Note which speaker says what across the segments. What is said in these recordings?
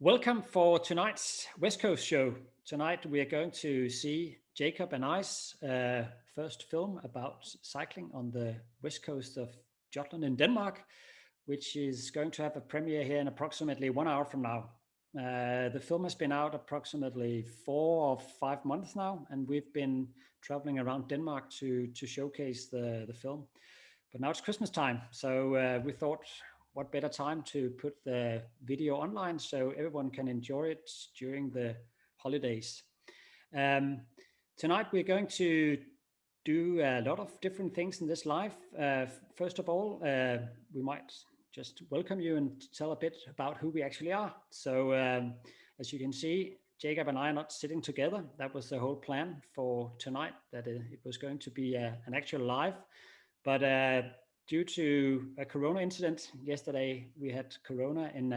Speaker 1: Welcome for tonight's West Coast show. Tonight we are going to see Jakob and I's first film about cycling on the west coast of Jutland in Denmark, which is going to have a premiere here in approximately 1 hour from now. The film has been out approximately 4 or 5 months now, and we've been traveling around Denmark to showcase the film. But now it's Christmas time, so we thought, what better time to put the video online so everyone can enjoy it during the holidays. Tonight we're going to do a lot of different things in this live. First of all, we might just welcome you and tell a bit about who we actually are. So as you can see, Jakob and I are not sitting together. That was the whole plan for tonight, that it was going to be an actual live. But due to a corona incident yesterday, we had corona in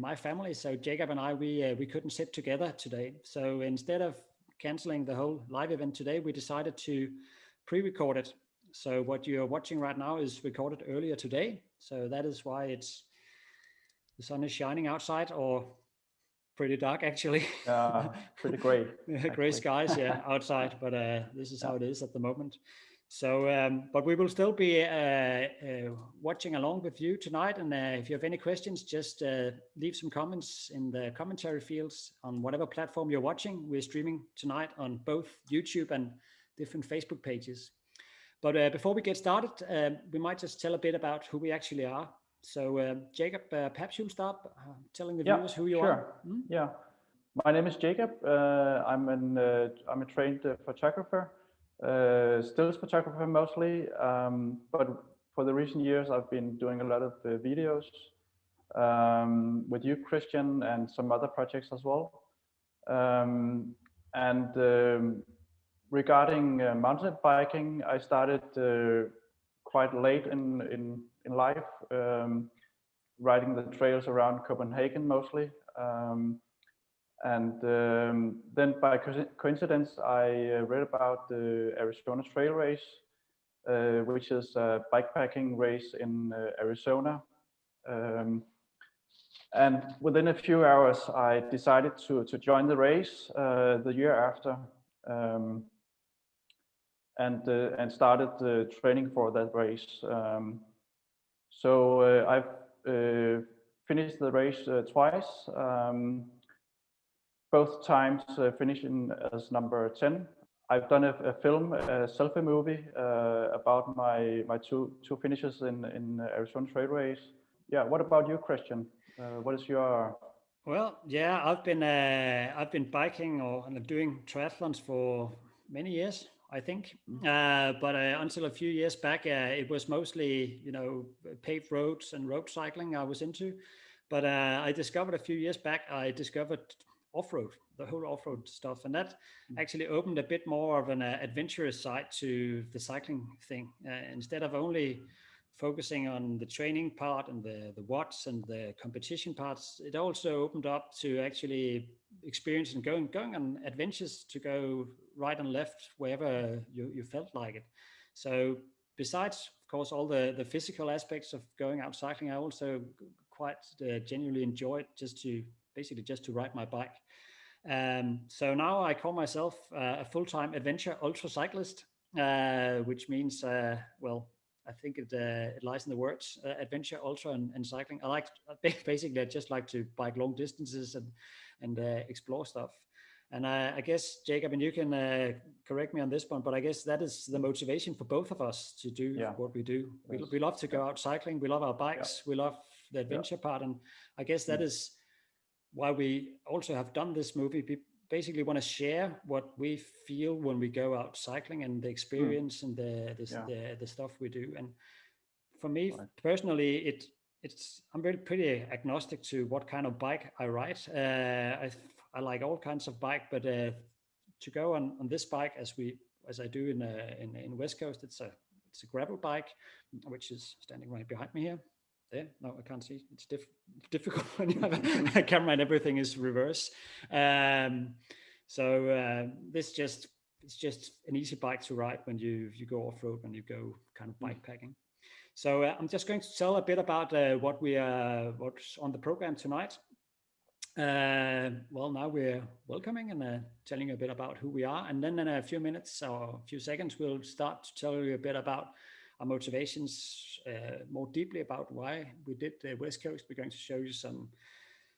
Speaker 1: my family. So Jakob and I, we couldn't sit together today. So instead of canceling the whole live event today, we decided to pre-record it. So what you're watching right now is recorded earlier today. So that is why the sun is shining outside, or pretty dark actually.
Speaker 2: Pretty gray.
Speaker 1: Gray skies, yeah, outside. But this is how it is at the moment. So, but we will still be watching along with you tonight. And if you have any questions, just leave some comments in the commentary fields on whatever platform you're watching. We're streaming tonight on both YouTube and different Facebook pages. But before we get started, we might just tell a bit about who we actually are. So, Jakob, perhaps you'll start telling the viewers who you are.
Speaker 2: Yeah, my name is Jakob. I'm a trained photographer. Stills photographer mostly, but for the recent years I've been doing a lot of videos with you, Christian, and some other projects as well. Regarding mountain biking, I started quite late in life, riding the trails around Copenhagen mostly. Then by coincidence, I read about the Arizona Trail Race, which is a bikepacking race in Arizona. And within a few hours, I decided to join the race the year after, and started training for that race. So I've finished the race twice. Both times finishing as number 10. I've done a film, a selfie movie about my two finishes in Arizona Trail Race. Yeah, what about you, Christian? What is your?
Speaker 1: Well, yeah, I've been biking or doing triathlons for many years, I think. But until a few years back, it was mostly paved roads and road cycling I was into. But I discovered a few years back, off-road, the whole off-road stuff, and that actually opened a bit more of an adventurous side to the cycling thing. Instead of only focusing on the training part and the watts and the competition parts, it also opened up to actually experience and going on adventures, to go right and left wherever you felt like it. So besides, of course, all the physical aspects of going out cycling, I also quite genuinely enjoy it, just to ride my bike. So now I call myself a full-time adventure ultra cyclist, which means, well, I think it lies in the words, adventure, ultra, and cycling. I just like to bike long distances and explore stuff. And I guess, Jakob, and you can correct me on this one, but I guess that is the motivation for both of us to do what we do. Yes. We love to go out cycling. We love our bikes. We love the adventure part. And I guess that is why we also have done this movie. We basically want to share what we feel when we go out cycling, and the experience and the stuff we do. And for me personally, I'm really pretty agnostic to what kind of bike I ride. I like all kinds of bike, but to go on this bike as I do in West Coast, it's a gravel bike, which is standing right behind me here. There, no, I can't see. It's difficult when you have a camera and everything is reverse. So it's just an easy bike to ride when you go off road, when you go kind of bikepacking. So I'm just going to tell a bit about what's on the program tonight. Well, now we're welcoming and telling you a bit about who we are. And then in a few minutes or a few seconds, we'll start to tell you a bit about our motivations, more deeply about why we did the West Coast. We're going to show you some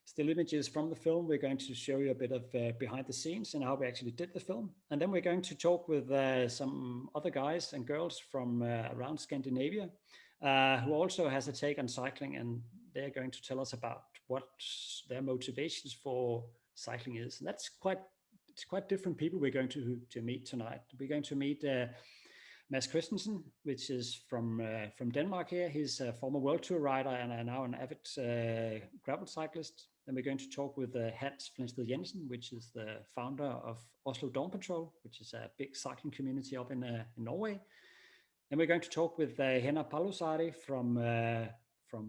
Speaker 1: still images from the film. We're going to show you a bit of behind the scenes and how we actually did the film. And then we're going to talk with some other guys and girls from around Scandinavia who also has a take on cycling. And they're going to tell us about what their motivations for cycling is. And it's quite different people we're going to meet tonight. We're going to meet Mads Christensen, which is from Denmark here. He's a former World Tour rider and now an avid gravel cyclist. Then we're going to talk with Hans Flensted-Jensen, which is the founder of Oslo Dawn Patrol, which is a big cycling community up in Norway. Then we're going to talk with Henna Palosaari from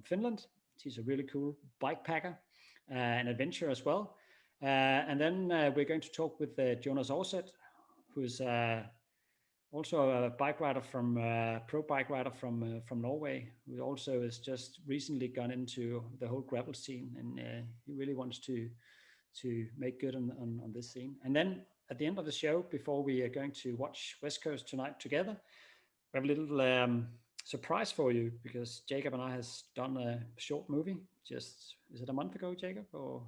Speaker 1: Finland. She's a really cool bikepacker and adventurer as well. And then we're going to talk with Jonas Orset, who's also a bike rider pro bike rider from Norway, who also has just recently gone into the whole gravel scene, and he really wants to make good on this scene. And then at the end of the show, before we are going to watch West Coast tonight together, we have a little surprise for you, because Jakob and I has done a short movie. Is it a month ago, Jakob, or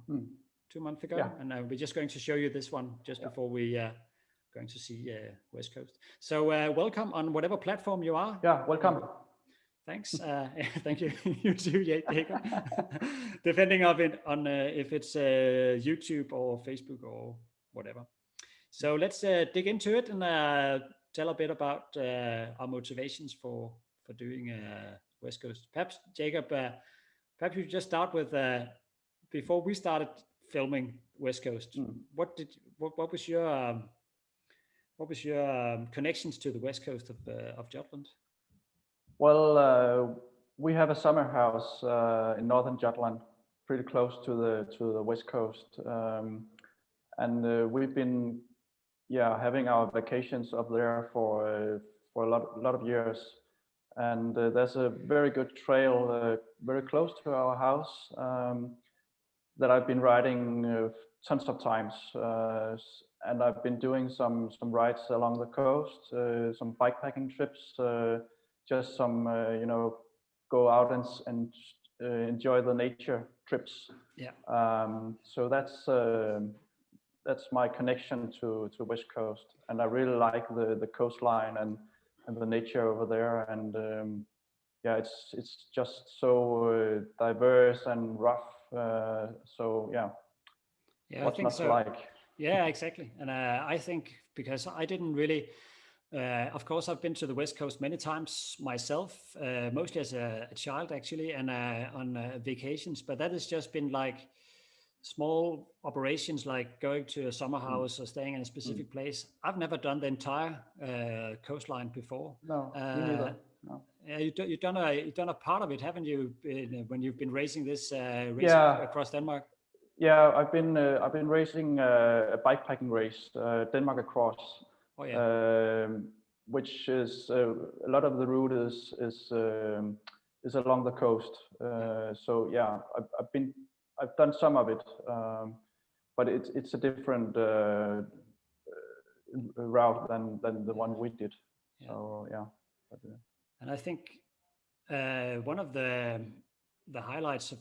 Speaker 1: 2 months ago?
Speaker 2: Yeah.
Speaker 1: And we're just going to show you this one just before we going to see West Coast. So welcome on whatever platform you are.
Speaker 2: Yeah, welcome.
Speaker 1: Thanks. Thank you. You too, Jakob. Depending on if it's YouTube or Facebook or whatever. So let's dig into it and tell a bit about our motivations for doing West Coast. Perhaps, Jakob, perhaps you just start with before we started filming West Coast. What was your connections to the West Coast of Jutland?
Speaker 2: Well, we have a summer house in northern Jutland, pretty close to the West Coast, and we've been having our vacations up there for a lot of years. And there's a very good trail very close to our house that I've been riding tons of times, and I've been doing some rides along the coast, some bikepacking trips, just some go out and enjoy the nature trips. So that's my connection to West Coast, and I really like the coastline and the nature over there, and it's just so diverse and rough. What's not to like?
Speaker 1: Yeah, exactly. And I think, because I didn't really, of course, I've been to the West Coast many times myself, mostly as a child actually, and on vacations. But that has just been like small operations, like going to a summer house or staying in a specific place. I've never done the entire coastline before.
Speaker 2: No, me neither. No.
Speaker 1: You've done a part of it, haven't you? When you've been racing this across Denmark.
Speaker 2: Yeah, I've been racing a bikepacking race, Denmark Across.
Speaker 1: Oh yeah.
Speaker 2: Which is a lot of the route is along the coast. So yeah, I've done some of it, but it's a different route than the one we did. Yeah. So yeah.
Speaker 1: And I think one of the highlights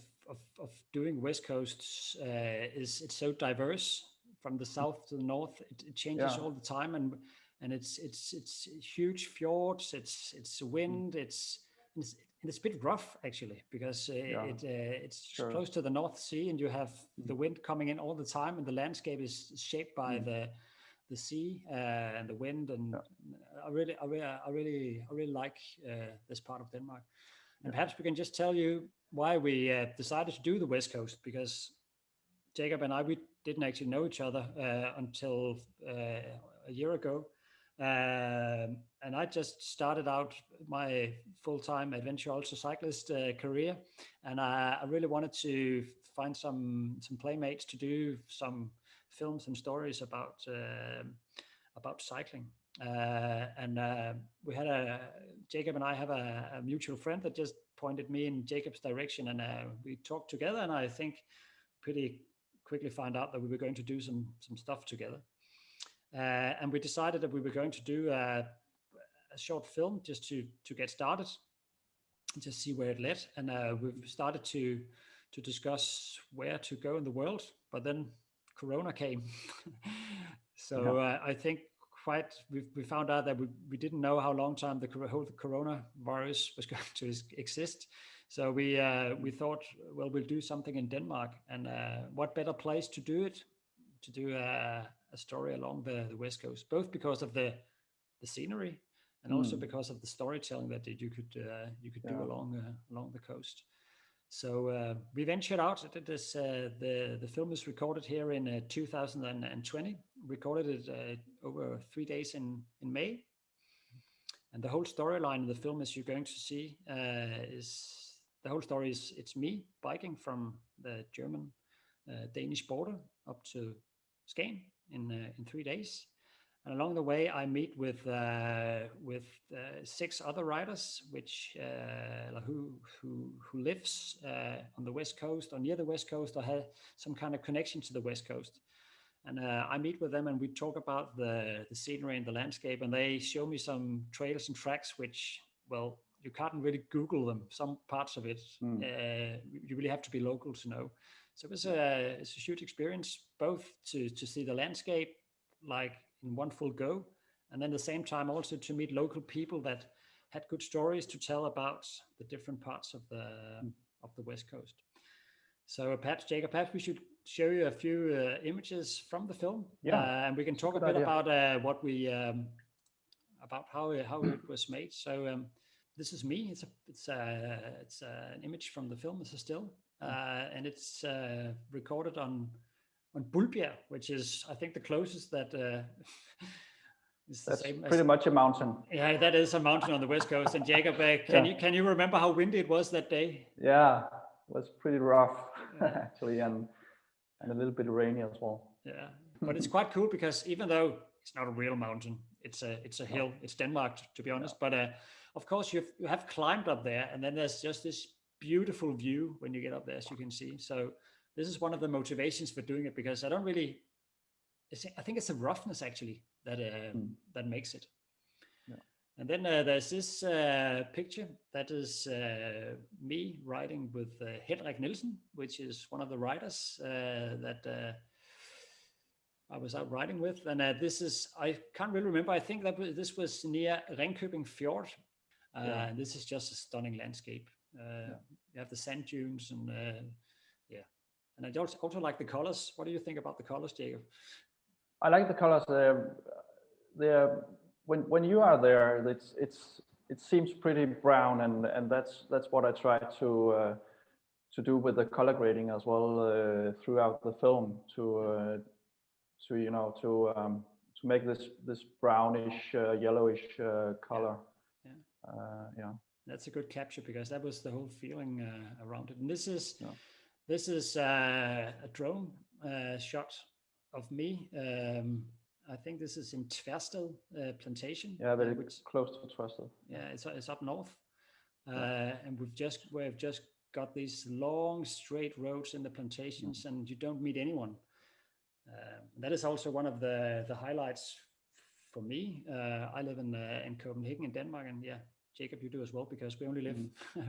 Speaker 1: of doing West Coast is it's so diverse from the south to the north. It changes all the time, and it's huge fjords. It's wind. It's a bit rough actually, because it's close to the North Sea, and you have the wind coming in all the time, and the landscape is shaped by the sea and the wind. And I really like this part of Denmark. And perhaps we can just tell you why we decided to do the West Coast, because Jakob and we didn't actually know each other until a year ago. And I just started out my full-time adventure ultra cyclist career, and I really wanted to find some playmates to do some films and stories about cycling. And we had Jakob and I have a mutual friend that just pointed me in Jacob's direction, and we talked together, and I think pretty quickly found out that we were going to do some stuff together. And we decided that we were going to do a short film just to get started, just see where it led. And we've started to discuss where to go in the world, but then Corona came. So I think we found out that we didn't know how long time the coronavirus was going to exist. So we thought, well, we'll do something in Denmark, and what better place to do it, to do a story along the West Coast, both because of the scenery and also because of the storytelling that you could do along the coast. So we ventured out. The film is recorded here in 2020. Recorded it over 3 days in May, and the whole storyline of the film, as you're going to see, is the whole story is it's me biking from the German Danish border up to Skagen in 3 days. And along the way, I meet with 6 other riders, who lives on the West Coast or near the West Coast, or have some kind of connection to the West Coast. And I meet with them, and we talk about the scenery and the landscape, and they show me some trails and tracks, which, well, you can't really Google them. Some parts of it, you really have to be local to know. So it's a huge experience, both to see the landscape like in one full go, and then at the same time also to meet local people that had good stories to tell about the different parts of the West Coast. So perhaps, Jakob, we should show you a few images from the film, and we can talk a bit about what we about how it was made. So this is me. It's an image from the film. It's a still, and it's recorded on Bulbjerg, which is, I think, the closest that is the same.
Speaker 2: Pretty much a mountain.
Speaker 1: Yeah, that is a mountain on the West Coast. And Jakob, can you remember how windy it was that day?
Speaker 2: Yeah, it was pretty rough actually, and a little bit rainy as well.
Speaker 1: Yeah, but it's quite cool because even though it's not a real mountain, it's a hill. It's Denmark, to be honest. But of course, you have climbed up there, and then there's just this beautiful view when you get up there, as you can see. So this is one of the motivations for doing it, because I think it's the roughness actually that makes it. Yeah. And then there's this picture that is me riding with Henrik Nielsen, which is one of the riders that I was out riding with. And this is, I can't really remember, I think that this was near Ringkøbing Fjord. This is just a stunning landscape. You have the sand dunes and and I also like the colors. What do you think about the colors, Jakob?
Speaker 2: I like the colors. They're when you are there, it seems pretty brown, and that's what I try to do with the color grading as well throughout the film, to make this brownish, yellowish color. Yeah.
Speaker 1: That's a good capture, because that was the whole feeling around it. And this is a drone shot of me. I think this is in Tversted plantation.
Speaker 2: Yeah, very close to Tversted.
Speaker 1: Yeah, it's up north, and we've just got these long straight roads in the plantations, and you don't meet anyone. That is also one of the highlights for me. I live in Copenhagen, in Denmark, and Jakob, you do as well, because we only live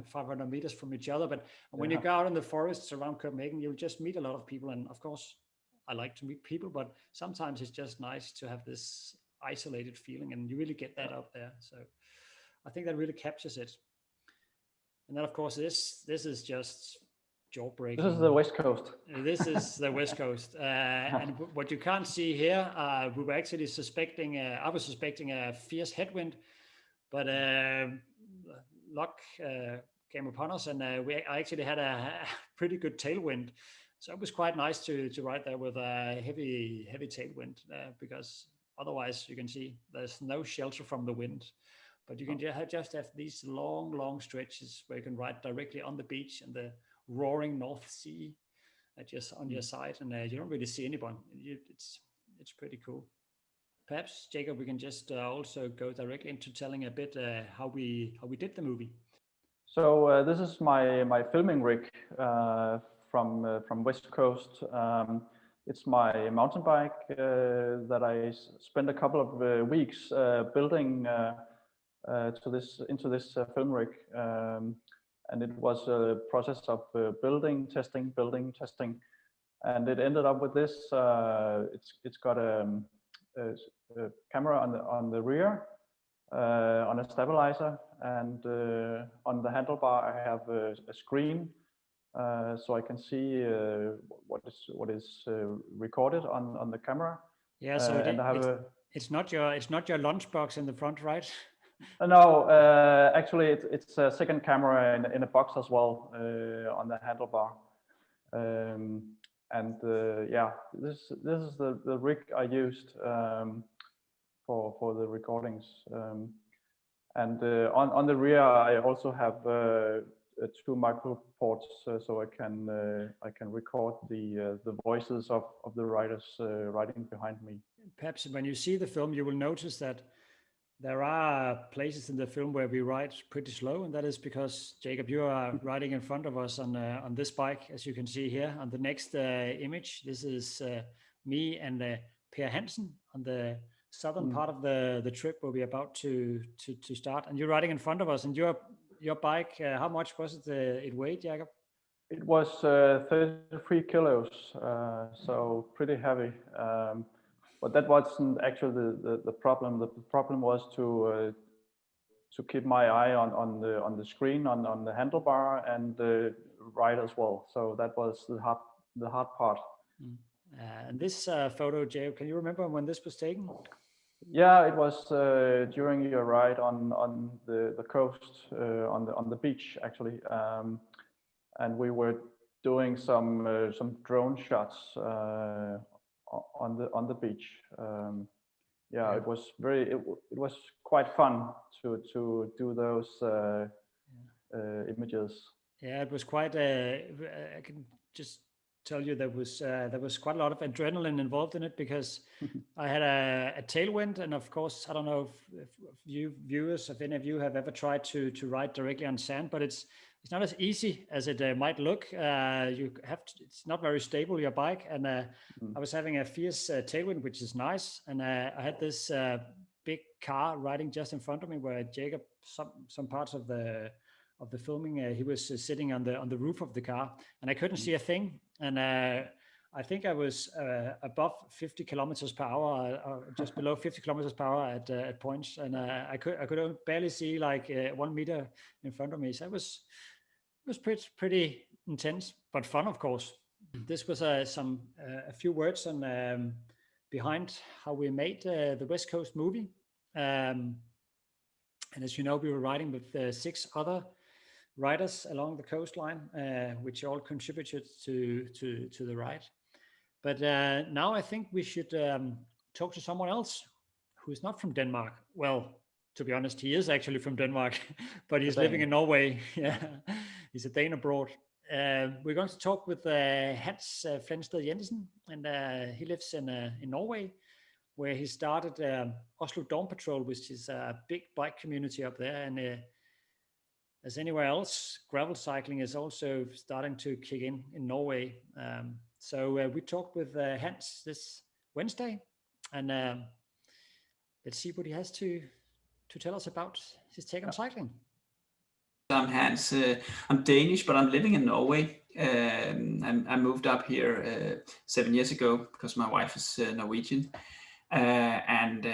Speaker 1: 500 meters from each other. But when you go out in the forests around Copenhagen, you'll just meet a lot of people. And of course, I like to meet people, but sometimes it's just nice to have this isolated feeling, and you really get that out there. So I think that really captures it. And then, of course, this is just jaw-breaking.
Speaker 2: This is the West Coast.
Speaker 1: This is the West Coast. And what you can't see here, we were actually I was suspecting a fierce headwind, but luck came upon us, and I actually had a pretty good tailwind. So it was quite nice to ride there with a heavy tailwind, because otherwise you can see there's no shelter from the wind. But you can just have these long stretches where you can ride directly on the beach and the roaring North Sea just on your side, and you don't really see anyone. It's pretty cool. Perhaps, Jakob, we can just also go directly into telling a bit how we did the movie.
Speaker 2: So this is my filming rig from West Coast. It's my mountain bike that I spent a couple of weeks building into this film rig, and it was a process of building, testing, and it ended up with this. It's got a camera on the rear, on a stabilizer, and on the handlebar I have a screen, so I can see what is recorded on the camera.
Speaker 1: Yeah, so it's not your lunchbox in the front, right?
Speaker 2: No, actually it's a second camera in a box as well, on the handlebar. And yeah, this is the rig I used for the recordings. And on the rear I also have 2 micro ports, so I can record the voices of the riders riding behind me.
Speaker 1: Perhaps when you see the film, you will notice that there are places in the film where we ride pretty slow, and that is because, Jakob, you are riding in front of us on this bike, as you can see here on the next image. This is me and Per Hansen on the southern part of the trip where we're about to start, and you're riding in front of us. And your bike, how much was it weighed, Jakob?
Speaker 2: It was 33 kilos, so pretty heavy. But that wasn't actually the problem. The problem was to keep my eye on the screen, on the handlebar, and ride as well. So that was the hard part.
Speaker 1: And this photo, Jay, can you remember when this was taken?
Speaker 2: Yeah, it was during your ride on the coast, on the beach actually, and we were doing some drone shots on the beach. Yeah, it was quite fun to do those images.
Speaker 1: Yeah, it was quite. I can just tell you there was quite a lot of adrenaline involved in it, because I had a tailwind, and of course I don't know if you viewers, if any of you have ever tried to ride directly on sand, but it's not as easy as it might look. It's not very stable, your bike, and I was having a fierce tailwind, which is nice, and I had this big car riding just in front of me, where Jakob, some parts of the filming, he was sitting on the roof of the car, and I couldn't see a thing, and I think I was above 50 kilometers per hour, or just below 50 kilometers per hour at points, and I could barely see like 1 meter in front of me. So it was pretty intense, but fun, of course. This was a few words on behind how we made the West Coast movie, and as you know, we were riding with 6 other riders along the coastline, which all contributed to the ride. But now I think we should talk to someone else who's not from Denmark. Well, to be honest, he is actually from Denmark, but he's living in Norway. Yeah, he's a Dane abroad. We're going to talk with Hans Flensted-Jensen, and he lives in Norway, where he started Oslo Dawn Patrol, which is a big bike community up there. And as anywhere else, gravel cycling is also starting to kick in Norway. So we talked with Hans this Wednesday, and let's see what he has to tell us about his take on cycling.
Speaker 3: I'm Hans. I'm Danish, but I'm living in Norway. I moved up here 7 years ago because my wife is Norwegian. And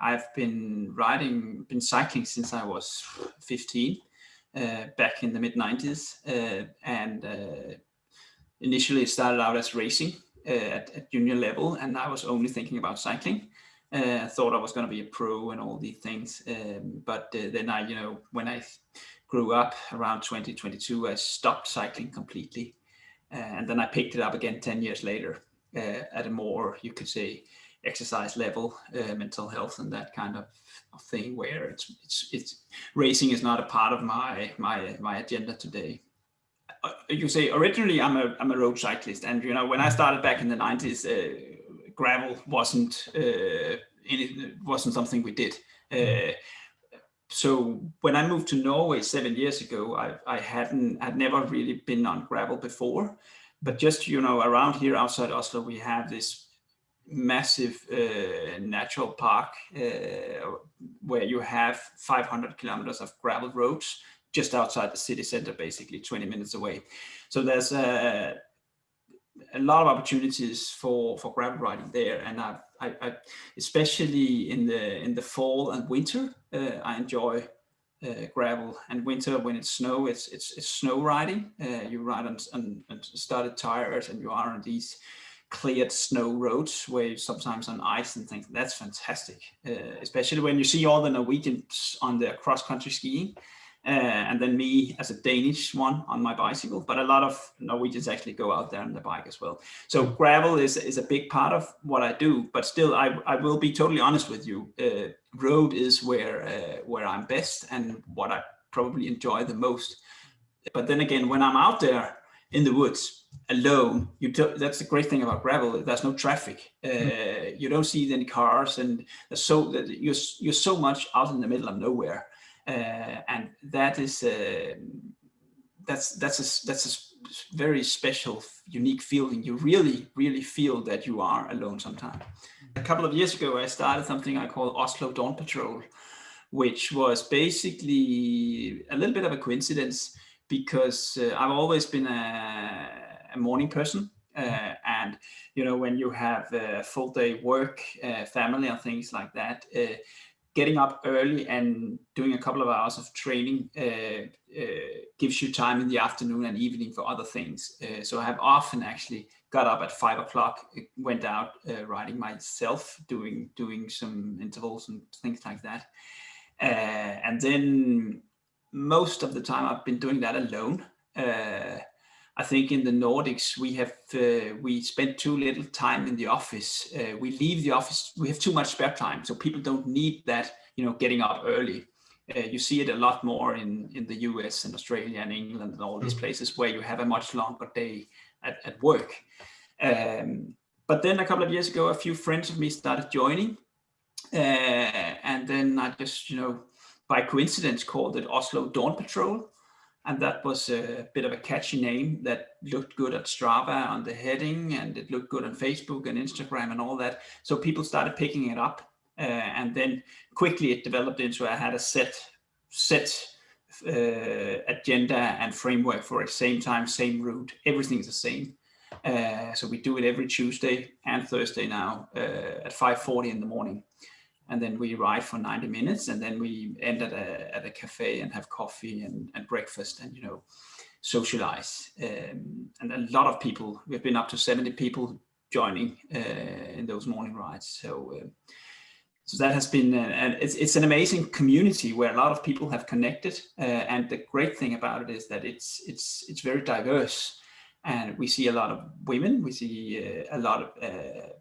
Speaker 3: I've been cycling since I was 15, back in the mid-90s. And initially it started out as racing at junior level, and I was only thinking about cycling. I thought I was going to be a pro and all these things. But then when I grew up around 2022, I stopped cycling completely. And then I picked it up again 10 years later at a more, you could say, exercise level, mental health and that kind of thing, where it's racing is not a part of my agenda today. You say originally I'm a road cyclist, and when I started back in the 90s, gravel wasn't something we did. So when I moved to Norway 7 years ago, I'd never really been on gravel before. but just, around here outside Oslo, we have this massive natural park where you have 500 kilometers of gravel roads just outside the city center, basically 20 minutes away. So there's a lot of opportunities for gravel riding there, and I especially in the fall and winter, I enjoy gravel. And winter, when it's snow, it's snow riding. You ride on started tires, and you are on these cleared snow roads where you're sometimes on ice and things. That's fantastic, especially when you see all the Norwegians on their cross-country skiing, and then me as a Danish one on my bicycle. But a lot of Norwegians actually go out there on the bike as well. So gravel is a big part of what I do, but still I will be totally honest with you. Road is where I'm best and what I probably enjoy the most. But then again, when I'm out there in the woods alone, that's the great thing about gravel. There's no traffic. You don't see any cars, and you're so much out in the middle of nowhere. And that is that's a very special, unique feeling. You really feel that you are alone sometimes. A couple of years ago, I started something I call Oslo Dawn Patrol, which was basically a little bit of a coincidence, because I've always been a morning person, and when you have a full day work, family and things like that, getting up early and doing a couple of hours of training gives you time in the afternoon and evening for other things. So I have often actually got up at 5 o'clock, went out riding myself, doing some intervals and things like that. And then most of the time I've been doing that alone. I think in the Nordics we spend too little time in the office. We leave the office, we have too much spare time, so people don't need that, getting up early. You see it a lot more in the US and Australia and England and all these places where you have a much longer day at work. But then a couple of years ago, a few friends of me started joining, and then I just, by coincidence, called it Oslo Dawn Patrol. And that was a bit of a catchy name that looked good at Strava on the heading, and it looked good on Facebook and Instagram and all that. So people started picking it up, and then quickly it developed into I had a set agenda and framework for it. Same time, same route, everything's the same. So we do it every Tuesday and Thursday now at 5:40 in the morning. And then we ride for 90 minutes, and then we end at a cafe and have coffee and breakfast and, socialize. And a lot of people, we've been up to 70 people joining in those morning rides. So that has been, it's an amazing community where a lot of people have connected. And the great thing about it is that it's very diverse. And we see a lot of women, we see a lot of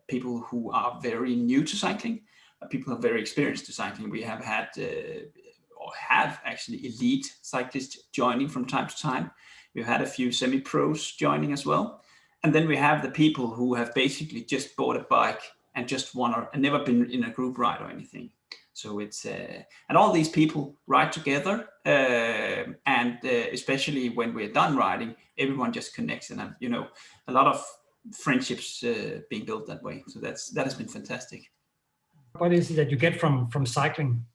Speaker 3: people who are very new to cycling. People who are very experienced to cycling. We have had, or have actually, elite cyclists joining from time to time. We've had a few semi-pros joining as well. And then we have the people who have basically just bought a bike and just and never been in a group ride or anything. So it's, and all these people ride together, and especially when we're done riding, everyone just connects, and a lot of friendships being built that way. So that has been fantastic.
Speaker 1: What is it that you get from cycling?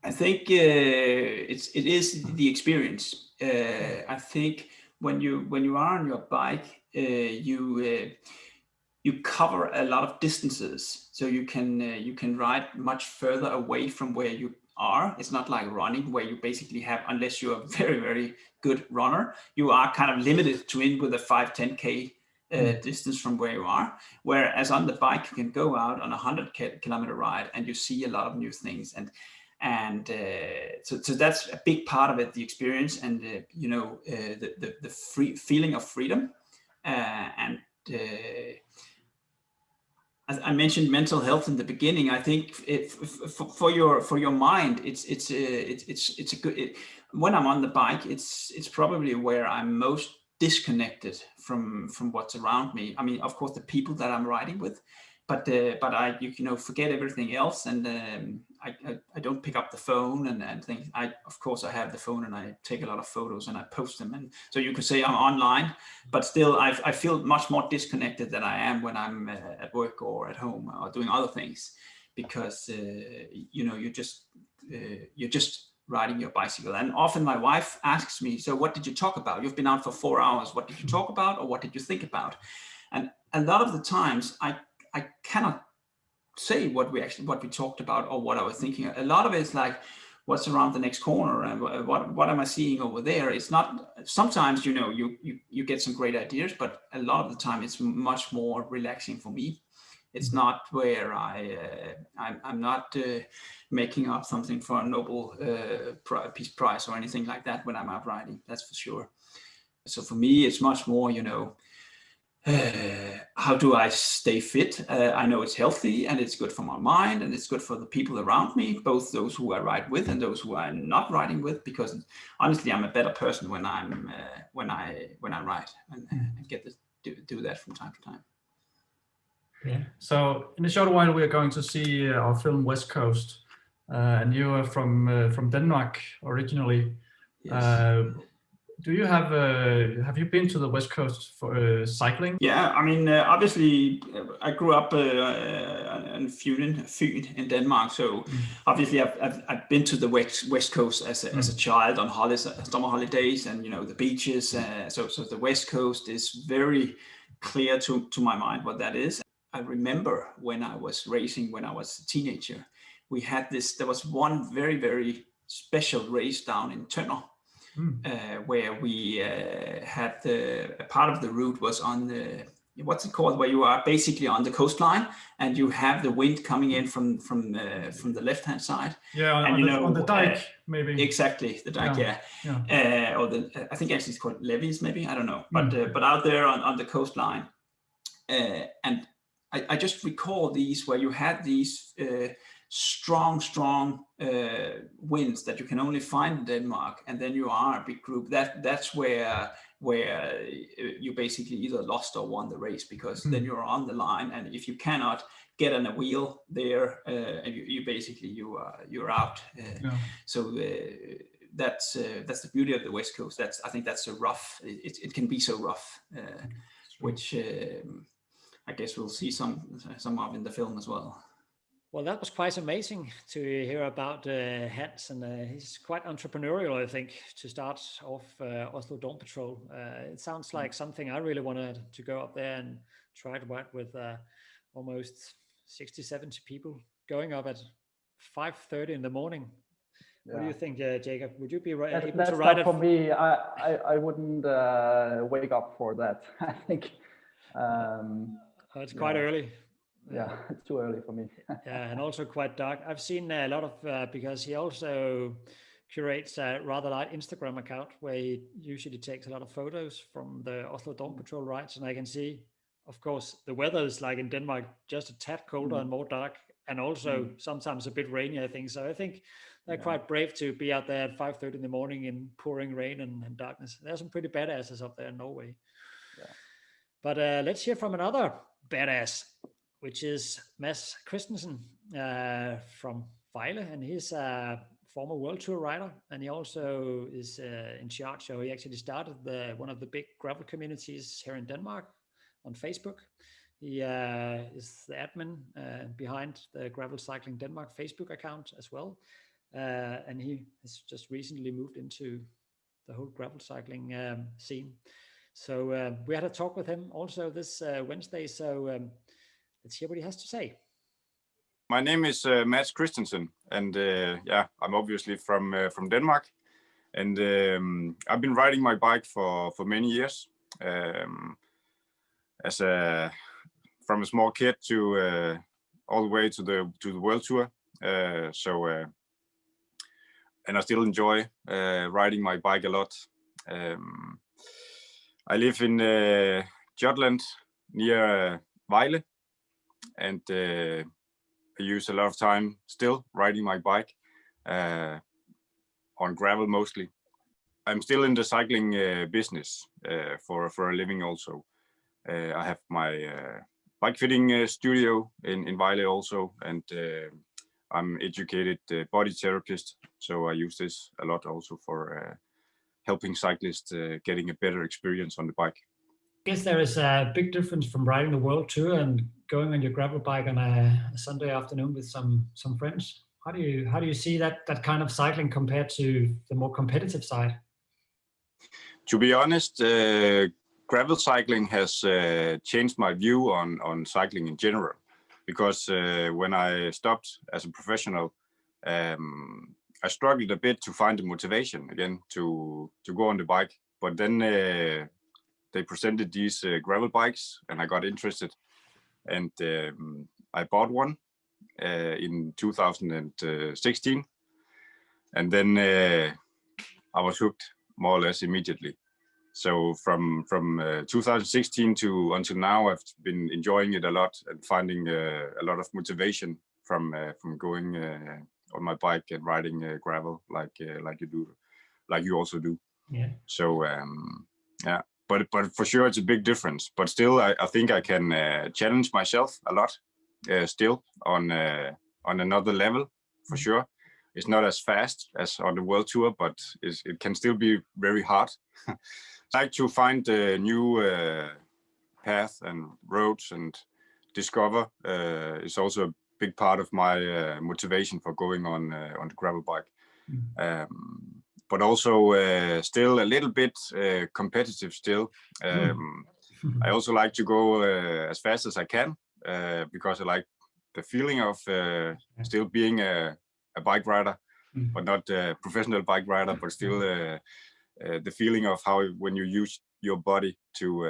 Speaker 3: I think it is the experience. I think when you are on your bike, you cover a lot of distances, so you can ride much further away from where you are. It's not like running, where you basically have, unless you're a very, very good runner, you are kind of limited to in with a 5-10K distance from where you are. Whereas on the bike, you can go out on a 100-kilometer ride and you see a lot of new things. So that's a big part of it, the experience and the free feeling of freedom. As I mentioned mental health in the beginning, I think for your mind, it's a good. When I'm on the bike, it's probably where I'm most disconnected from what's around me. I mean, of course, the people that I'm riding with, but I forget everything else, and I don't pick up the phone and things. Of course I have the phone and I take a lot of photos and I post them, and so you could say I'm online, but still I feel much more disconnected than I am when I'm at work or at home or doing other things, because you're just riding your bicycle. And often my wife asks me, so what did you talk about? You've been out for 4 hours. What did you talk about, or what did you think about? And a lot of the times I cannot say what we talked about or what I was thinking. A lot of it is like, what's around the next corner and what am I seeing over there? It's not, sometimes, you get some great ideas, but a lot of the time it's much more relaxing for me. It's not where I'm not making up something for a Nobel Peace Prize or anything like that when I'm out riding, that's for sure. So for me, it's much more, how do I stay fit? I know it's healthy and it's good for my mind and it's good for the people around me, both those who I ride with and those who I'm not riding with, because honestly, I'm a better person when I ride and get to do that from time to time.
Speaker 4: Yeah. So in a short while, we are going to see our film West Coast, and you are from Denmark originally.
Speaker 3: Yes.
Speaker 4: Do you have you been to the West Coast for cycling?
Speaker 3: Yeah, I mean, obviously, I grew up in Fyn in Denmark, so obviously I've been to the West Coast as a child on summer holidays, and the beaches. So the West Coast is very clear to my mind what that is. I remember when I was racing when I was a teenager, there was one very, very special race down in Tønder. Where we had a part of the route was on the, what's it called, where you are basically on the coastline and you have the wind coming in from the left hand side.
Speaker 4: Yeah, on the dike, maybe.
Speaker 3: Exactly, the dike, yeah. Or I think actually it's called levees, maybe, I don't know. But out there on the coastline, and I just recall these where you had these strong winds that you can only find in Denmark, and then you are a big group. That's where you basically either lost or won the race, because then you're on the line, and if you cannot get on a wheel there, and you basically you're out. So that's the beauty of the West Coast. I think that's so rough. It can be so rough, which I guess we'll see some of in the film as well.
Speaker 1: Well, that was quite amazing to hear about Hans, and he's quite entrepreneurial, I think, to start off Oslo Dawn Patrol. It sounds like something I really wanted to go up there and try to ride with almost 60, 70 people going up at 5:30 in the morning. Yeah. What do you think, Jakob? Would you be able to ride it?
Speaker 2: For me, I wouldn't wake up for that, I think.
Speaker 1: It's quite early.
Speaker 2: Yeah, it's too early for me.
Speaker 1: Yeah, and also quite dark. I've seen a lot of, because he also curates a rather light Instagram account where he usually takes a lot of photos from the Oslo Dawn Patrol rides. And I can see, of course, the weather is like in Denmark, just a tad colder and more dark, and also sometimes a bit rainy, I think. So I think they're quite brave to be out there at 5:30 in the morning in pouring rain and darkness. There's some pretty badasses up there in Norway. Yeah. But let's hear from another badass, which is Mads Christensen from Vejle, and he's a former World Tour rider, and he also is in charge. So he actually started one of the big gravel communities here in Denmark on Facebook. He is the admin behind the Gravel Cycling Denmark Facebook account as well, and he has just recently moved into the whole gravel cycling scene. So we had a talk with him also this Wednesday. So let's hear what he has to say.
Speaker 5: My name is Mads Christensen, and I'm obviously from Denmark, and I've been riding my bike for many years, from a small kid to all the way to the World Tour. And I still enjoy riding my bike a lot. I live in Jutland near Vejle, and I use a lot of time still riding my bike on gravel mostly. I'm still in the cycling business for a living also. I have bike fitting studio in Vejle also, and I'm educated body therapist, so I use this a lot also for helping cyclists getting a better experience on the bike.
Speaker 1: I guess there is a big difference from riding the world tour and going on your gravel bike on a Sunday afternoon with some friends. How do you see that kind of cycling compared to the more competitive side?
Speaker 5: To be honest, gravel cycling has changed my view on cycling in general, because when I stopped as a professional, I struggled a bit to find the motivation again to go on the bike. But then they presented these gravel bikes, and I got interested, and I bought one in 2016, and then I was hooked more or less immediately. So from 2016 to until now, I've been enjoying it a lot and finding a lot of motivation from going on my bike and riding gravel like you also do.
Speaker 1: Yeah.
Speaker 5: So yeah, but for sure it's a big difference. But still, I think I can challenge myself a lot still on another level for sure. It's not as fast as on the world tour, but it can still be very hard. I like to find a new path and roads and discover. It's also a big part of my motivation for going on the gravel bike. But also still a little bit competitive still. I also like to go as fast as I can because I like the feeling of still being a bike rider, but not a professional bike rider, but still the feeling of how when you use your body to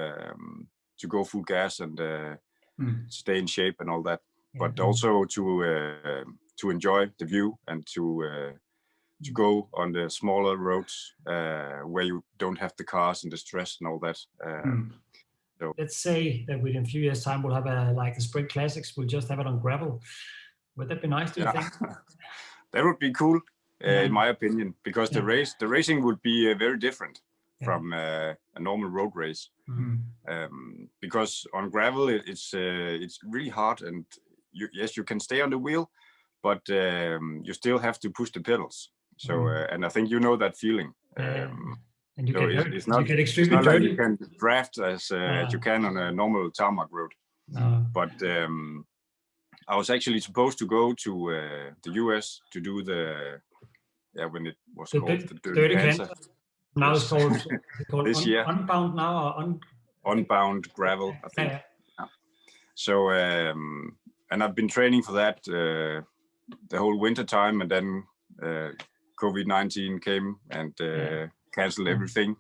Speaker 5: go full gas and stay in shape and all that, but also to enjoy the view and to go on the smaller roads where you don't have the cars and the stress and all that. So
Speaker 1: let's say that within a few years' time we'll have like the Spring Classics. We'll just have it on gravel. Would that be nice? Do you think?
Speaker 5: That would be cool, in my opinion, because the racing would be very different from a normal road race. Because on gravel it's really hard, and you can stay on the wheel, but you still have to push the pedals. So and I think you know that feeling.
Speaker 1: And you get
Speaker 5: it's not
Speaker 1: extremely dirty.
Speaker 5: like you can draft as you can on a normal tarmac road. But I was actually supposed to go to the US to do when it was called the Dirty Cancer.
Speaker 1: Now it's called
Speaker 5: this year.
Speaker 1: Unbound now, or
Speaker 5: Unbound gravel, I think. So and I've been training for that the whole winter time, and then COVID-19 came and canceled everything.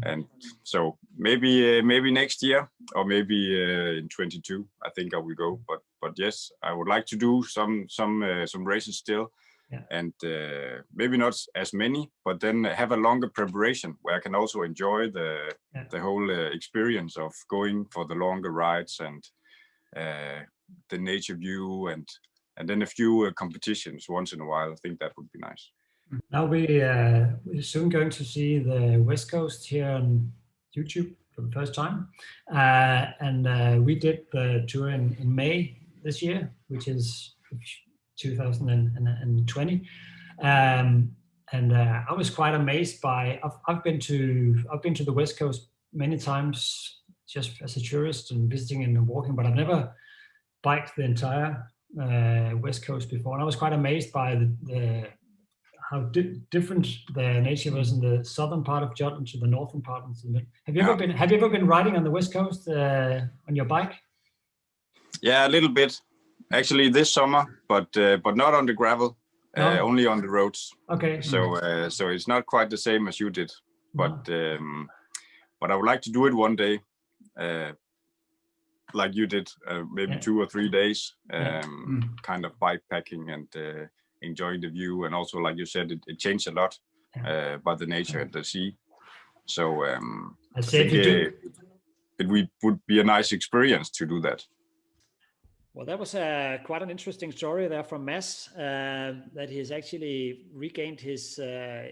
Speaker 5: And so maybe next year, or maybe in 22, I think I will go. But yes, I would like to do some races still, and maybe not as many, but then have a longer preparation where I can also enjoy the whole experience of going for the longer rides and the nature view, and then a few competitions once in a while. I think that would be nice.
Speaker 1: Now we're soon going to see the West Coast here on YouTube for the first time, and we did the tour in May this year, which is 2020, and I was quite amazed by. I've been to the West Coast many times just as a tourist and visiting and walking, but I've never biked the entire West Coast before, and I was quite amazed by how different the nature was in the southern part of Jutland to the northern part. Have you ever been riding on the West Coast on your bike?
Speaker 5: Yeah, a little bit, actually this summer, but not on the gravel, only on the roads.
Speaker 1: Okay.
Speaker 5: So so it's not quite the same as you did, but I would like to do it one day, like you did, maybe 2 or 3 days, kind of bikepacking and enjoying the view, and also, like you said, it changed a lot by the nature and the sea. So I think it would be a nice experience to do that.
Speaker 1: Well, that was quite an interesting story there from Mads, that he has actually regained his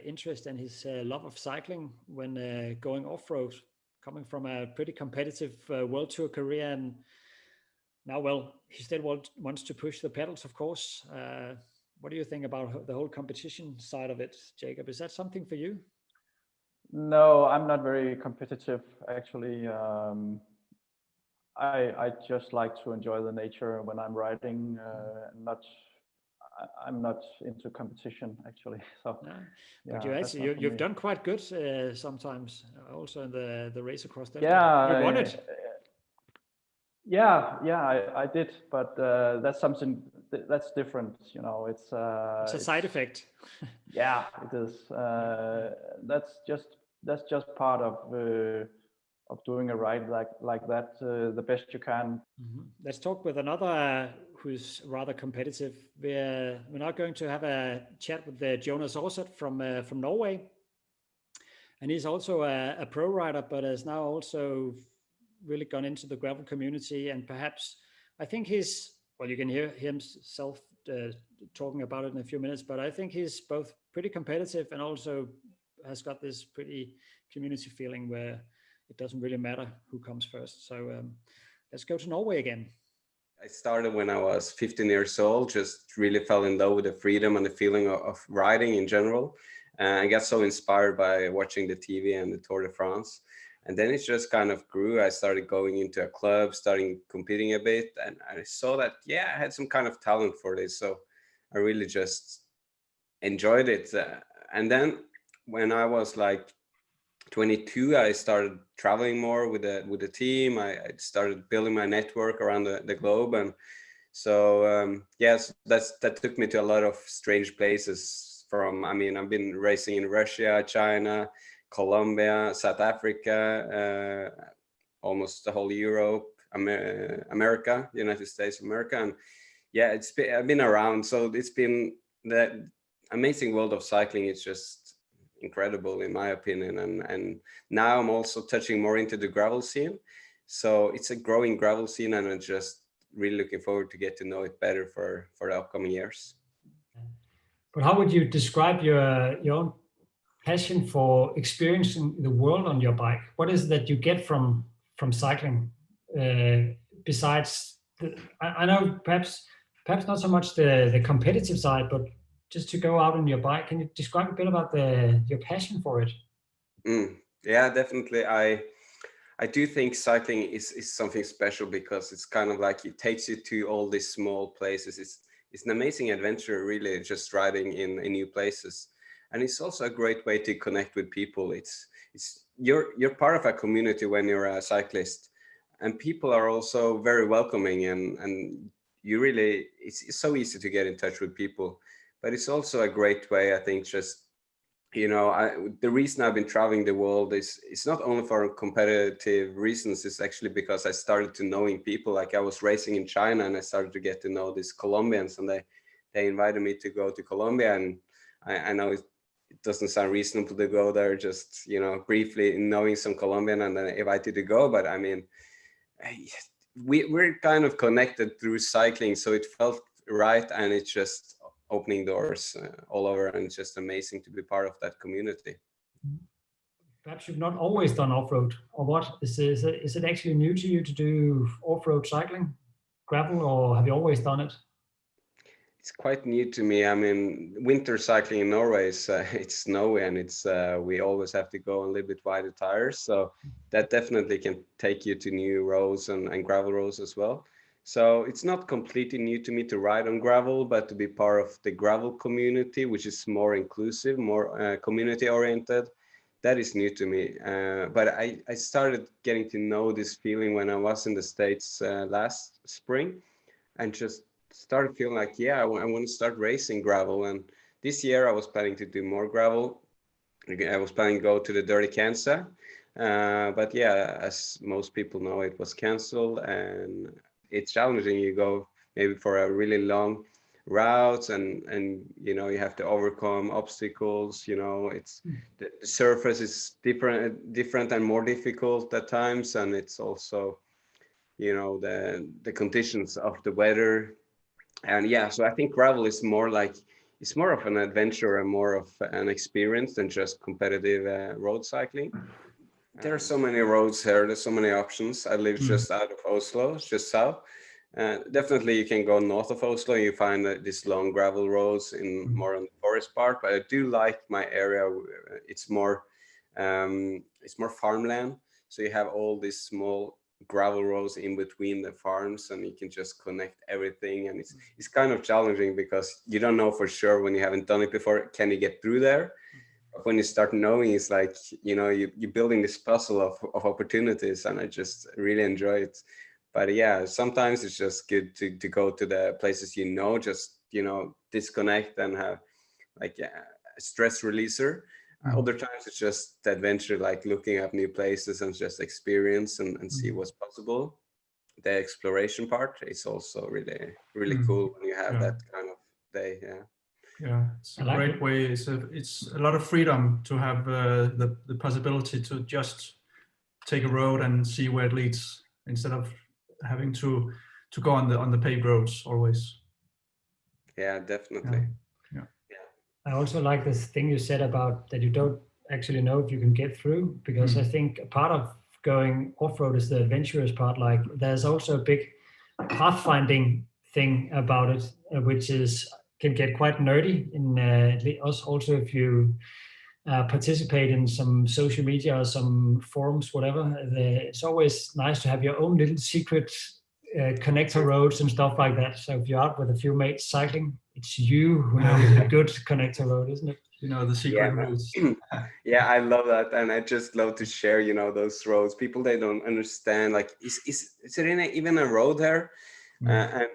Speaker 1: interest and his love of cycling when going off-road, coming from a pretty competitive world tour career, and Now, well, he still wants to push the pedals, of course. What do you think about the whole competition side of it, Jakob? Is that something for you?
Speaker 2: No, I'm not very competitive, actually. I just like to enjoy the nature when I'm riding. I'm not into competition, actually. So,
Speaker 1: but you've done quite good sometimes, also in the race across Denmark.
Speaker 2: Yeah,
Speaker 1: you won it.
Speaker 2: I did, but that's something that's different. You know, it's
Speaker 1: a side effect.
Speaker 2: Yeah, it is. That's just part of doing a ride like that the best you can.
Speaker 1: Let's talk with another who's rather competitive. We're now going to have a chat with Jonas Orset from Norway, and he's also a pro rider, but has now also really gone into the gravel community, and perhaps I think you can hear himself talking about it in a few minutes, but I think he's both pretty competitive and also has got this pretty community feeling where it doesn't really matter who comes first. So let's go to Norway again.
Speaker 6: I started when I was 15 years old, just really fell in love with the freedom and the feeling of riding in general. I got so inspired by watching the TV and the Tour de France. And then it just kind of grew. I started going into a club, starting competing a bit. And I saw that, I had some kind of talent for this. So I really just enjoyed it. And then when I was like 22, I started traveling more with the team. I started building my network around the globe. And so, yes, that took me to a lot of strange places I've been racing in Russia, China, Colombia, South Africa, almost the whole Europe, America, United States of America. And I've been around. So it's been that amazing world of cycling. It's just incredible in my opinion. And now I'm also touching more into the gravel scene. So it's a growing gravel scene, and I'm just really looking forward to get to know it better for the upcoming years.
Speaker 1: But how would you describe your own passion for experiencing the world on your bike? What is it that you get from cycling? Besides, I know perhaps not so much the competitive side, but just to go out on your bike. Can you describe a bit about your passion for it?
Speaker 6: Yeah, definitely. I do think cycling is something special because it's kind of like it takes you to all these small places. It's an amazing adventure, really, just riding in new places. And it's also a great way to connect with people. You're part of a community when you're a cyclist, and people are also very welcoming, and you really, it's so easy to get in touch with people. But it's also a great way, I think, just, the reason I've been traveling the world is it's not only for competitive reasons. It's actually because I started to knowing people. Like I was racing in China, and I started to get to know these Colombians, and they invited me to go to Colombia. And I know it doesn't sound reasonable to go there, just, briefly knowing some Colombian and then invited to go. But I mean, we're kind of connected through cycling, so it felt right, and it's just opening doors all over, and it's just amazing to be part of that community.
Speaker 1: Perhaps you've not always done off-road, or what? Is it actually new to you to do off-road cycling, gravel, or have you always done it?
Speaker 6: It's quite new to me. I mean, winter cycling in Norway is it's snowy, and it's we always have to go on a little bit wider tires, so that definitely can take you to new roads and gravel roads as well. So it's not completely new to me to ride on gravel, but to be part of the gravel community, which is more inclusive, more community oriented, that is new to me. But I started getting to know this feeling when I was in the States last spring, and just started feeling like, I want to start racing gravel. And this year I was planning to do more gravel. I was planning to go to the Dirty Kansas. But as most people know, it was canceled, and it's challenging. You go maybe for a really long route, and you have to overcome obstacles. It's the surface is different and more difficult at times, and it's also the conditions of the weather. And so I think gravel is more like, it's more of an adventure and more of an experience than just competitive road cycling. There are so many roads here. There's so many options. I live just out of Oslo, just south. Definitely, you can go north of Oslo. You find these long gravel roads in more on the forest part. But I do like my area. It's more farmland. So you have all these small gravel roads in between the farms, and you can just connect everything. And it's kind of challenging because you don't know for sure when you haven't done it before. Can you get through there? But when you start knowing, it's like you're building this puzzle of opportunities, and I just really enjoy it. But yeah, sometimes it's just good to go to the places just disconnect and have like a stress releaser. Other times it's just the adventure, like looking up new places and just experience and see what's possible. The exploration part is also really, really cool when you have that kind of day.
Speaker 4: Yeah, it's a great way. It's a lot of freedom to have the possibility to just take a road and see where it leads, instead of having to go on the paved roads always.
Speaker 6: Yeah, definitely.
Speaker 4: Yeah.
Speaker 1: I also like this thing you said about that you don't actually know if you can get through, because I think a part of going off-road is the adventurous part. Like there's also a big pathfinding thing about it, which can get quite nerdy in us also if you participate in some social media or some forums, whatever. It's always nice to have your own little secret connector roads and stuff like that. So if you're out with a few mates cycling, it's you who knows a good connector road, isn't it?
Speaker 4: You know, the secret roads.
Speaker 6: Yeah, I love that, and I just love to share those roads. People, they don't understand, like is there even a road there? And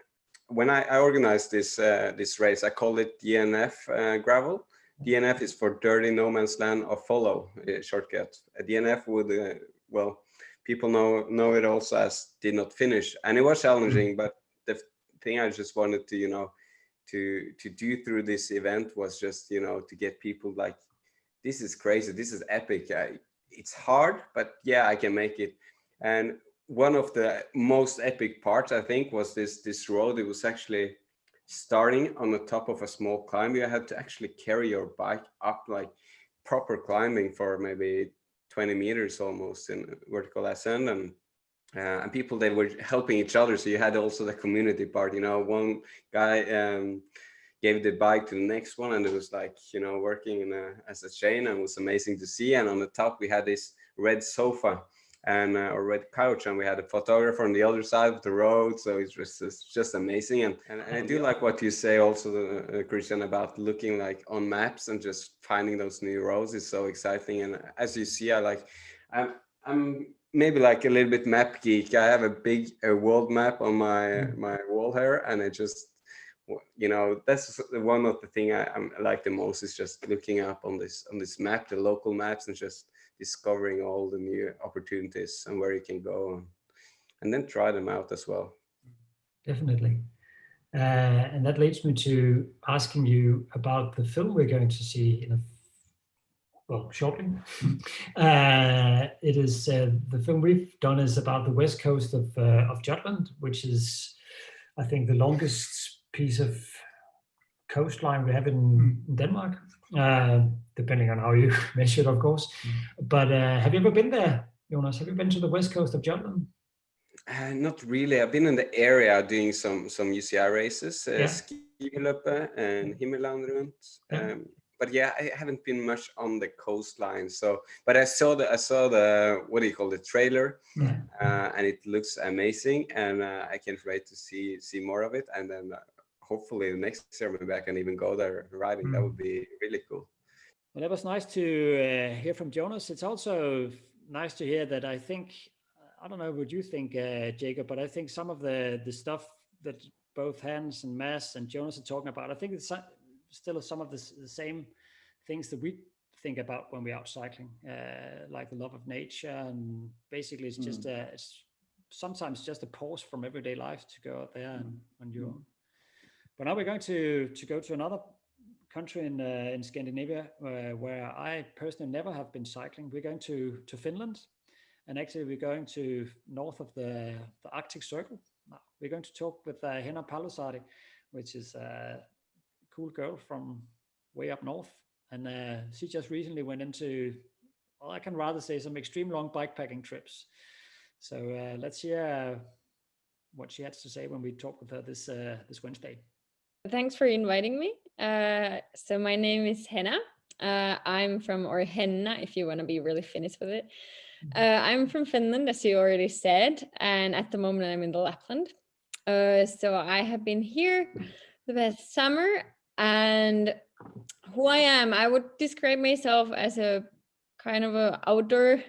Speaker 6: when I organized this race, I called it DNF gravel. DNF is for dirty no man's land or follow shortcut. DNF would people know it also as did not finish, and it was challenging. But the thing I just wanted to to do through this event was just to get people like, this is crazy, this is epic. It's hard, but yeah, I can make it. And one of the most epic parts, I think, was this road. It was actually starting on the top of a small climb. You had to actually carry your bike up, like proper climbing for maybe 20 meters almost in vertical ascent, and people, they were helping each other. So you had also the community part. One guy gave the bike to the next one, and it was like working as a chain, and it was amazing to see. And on the top we had this red sofa and a red couch, and we had a photographer on the other side of the road. So it's just amazing. And I do like what you say also, Christian, about looking like on maps and just finding those new roads is so exciting. And as you see, I'm maybe like a little bit map geek. I have a big world map on my wall here, and it just that's one of the thing I like the most, is just looking up on this map, the local maps, and just discovering all the new opportunities and where you can go, and then try them out as well.
Speaker 1: Definitely. And that leads me to asking you about the film we're going to see shortly. It is the film we've done is about the west coast of Jutland, which is, I think, the longest piece of coastline we have in Denmark, depending on how you measure it, of course. But have you ever been there, Jonas? Have you been to the west coast of Jutland?
Speaker 6: Not really. I've been in the area doing some UCI races, Skiløpet and Himmeland Rundt. But yeah, I haven't been much on the coastline. So, but I saw the what do you call the trailer, and it looks amazing, and I can't wait to see more of it. And then hopefully next year maybe I can even go there riding. That would be really cool.
Speaker 1: Well, that was nice to hear from Jonas. It's also nice to hear that I think, I don't know what you think, Jakob, but I think some of the stuff that both Hans and Mads and Jonas are talking about, I think it's still some of the same things that we think about when we're out cycling, like the love of nature, and basically it's just it's sometimes just a pause from everyday life to go out there and on your own. But now we're going to go to another country in Scandinavia where I personally never have been cycling. We're going to Finland, and actually we're going to north of the Arctic Circle. Now, we're going to talk with Henna Palosaari, which is a cool girl from way up north, and she just recently went into, well, I can rather say some extreme long bikepacking trips. So let's hear what she has to say when we talk with her this Wednesday.
Speaker 7: Thanks for inviting me. So my name is Henna. I'm from, or Henna, if you want to be really Finnish with it. I'm from Finland, as you already said, and at the moment I'm in the Lapland. So I have been here the past summer, and who I am, I would describe myself as a kind of a outdoor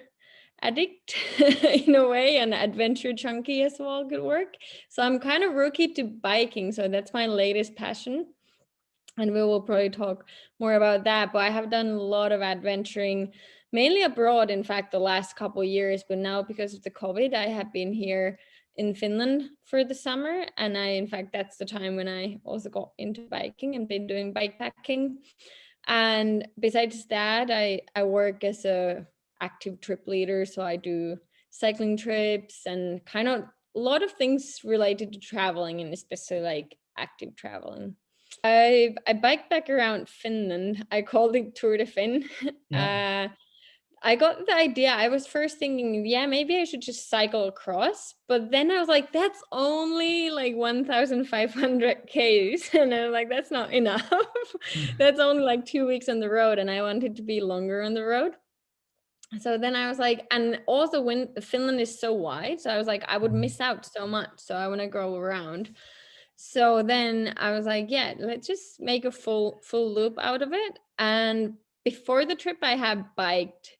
Speaker 7: addict in a way, and adventure junkie as well could work. So I'm kind of rookie to biking, so that's my latest passion, and we will probably talk more about that. But I have done a lot of adventuring, mainly abroad, in fact, the last couple of years, but now because of the COVID, I have been here in Finland for the summer, and in fact that's the time when I also got into biking and been doing bikepacking. And besides that, I work as a active trip leader, so I do cycling trips and kind of a lot of things related to traveling, and especially like active traveling. I bikepack around Finland. I called it Tour de Finn. Yeah. I got the idea. I was first thinking, yeah, maybe I should just cycle across. But then I was like, that's only like 1,500 Ks. And I was like, that's not enough. That's only like 2 weeks on the road. And I wanted to be longer on the road. So then I was like, and also when Finland is so wide, so I was like, I would miss out so much. So I want to go around. So then I was like, yeah, let's just make a full loop out of it. And before the trip, I had biked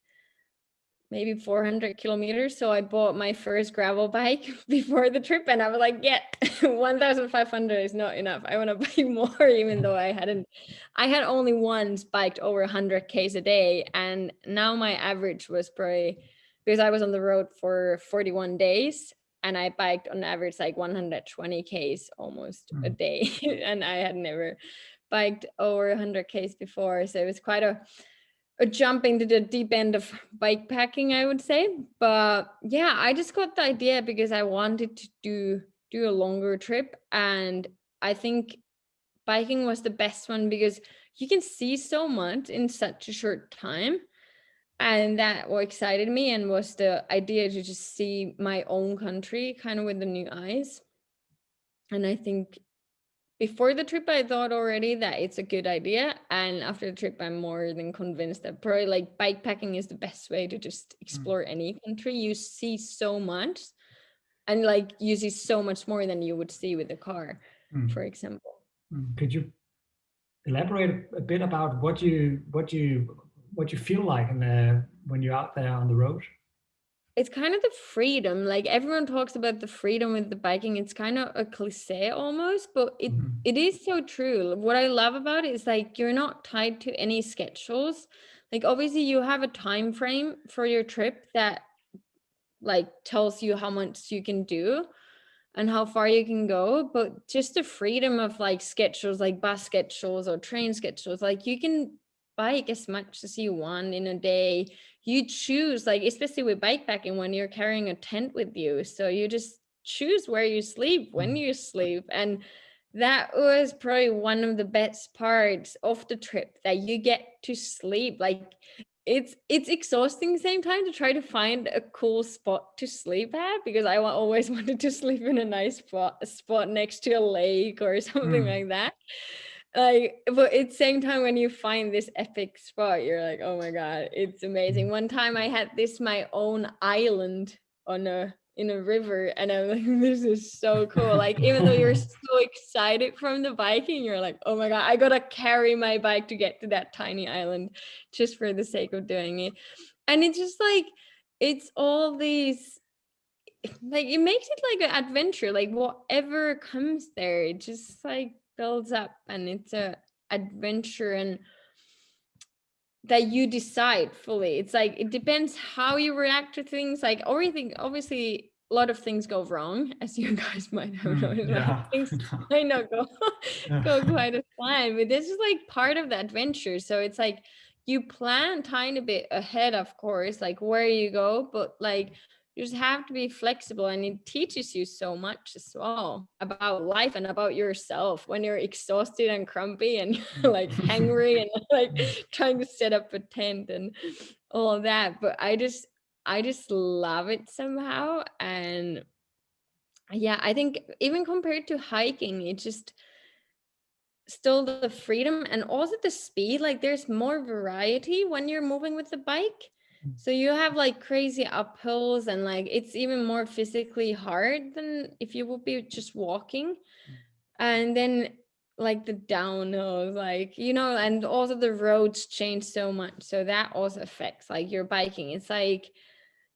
Speaker 7: maybe 400 kilometers. So I bought my first gravel bike before the trip, and I was like, yeah, 1,500 is not enough. I want to bike more, even though I had only once biked over 100 Ks a day. And now my average was probably, because I was on the road for 41 days, and I biked on average like 120 Ks almost a day. And I had never biked over 100 Ks before. So it was quite a jump into the deep end of bike packing, I would say. But yeah, I just got the idea because I wanted to do a longer trip. And I think biking was the best one because you can see so much in such a short time. And that what excited me, and was the idea to just see my own country kind of with the new eyes. And I think before the trip, I thought already that it's a good idea. And after the trip, I'm more than convinced that probably like bikepacking is the best way to just explore any country. You see so much, and like you see so much more than you would see with a car, for example.
Speaker 8: Could you elaborate a bit about what you feel like when you're out there on the road?
Speaker 7: It's kind of the freedom. Like everyone talks about the freedom with the biking. It's kind of a cliche almost, but it is so true. What I love about it is like you're not tied to any schedules. Like obviously you have a time frame for your trip that like tells you how much you can do and how far you can go, but just the freedom of like schedules, like bus schedules or train schedules, like you can bike as much as you want in a day. You choose, like especially with bikepacking, when you're carrying a tent with you, so you just choose where you sleep, when you sleep. And that was probably one of the best parts of the trip, that you get to sleep. Like it's exhausting at the same time to try to find a cool spot to sleep at, because I always wanted to sleep in a nice spot next to a lake or something like that. Like, but at the same time, when you find this epic spot, you're like, oh my god, it's amazing. One time I had my own island in a river, and I'm like, this is so cool. Like, even though you're so excited from the biking, you're like, oh my god, I gotta carry my bike to get to that tiny island just for the sake of doing it. And it's just like, it's all these, like, it makes it like an adventure. Like whatever comes there, it just like builds up, and it's a adventure, and that you decide fully. It's like, it depends how you react to things. Like everything, obviously a lot of things go wrong, as you guys might have noticed. Like, things might not go quite as planned, but this is like part of the adventure. So it's like you plan tiny bit ahead, of course, like where you go, but like you just have to be flexible, and it teaches you so much as well about life and about yourself when you're exhausted and crumpy and like hungry and like trying to set up a tent and all of that. But I just love it somehow, and Yeah, I think even compared to hiking, it's just still the freedom and also the speed. Like there's more variety when you're moving with the bike. So you have like crazy uphills and like it's even more physically hard than if you would be just walking. And then like the downhills, like, you know, and also the roads change so much. So that also affects like your biking. It's like,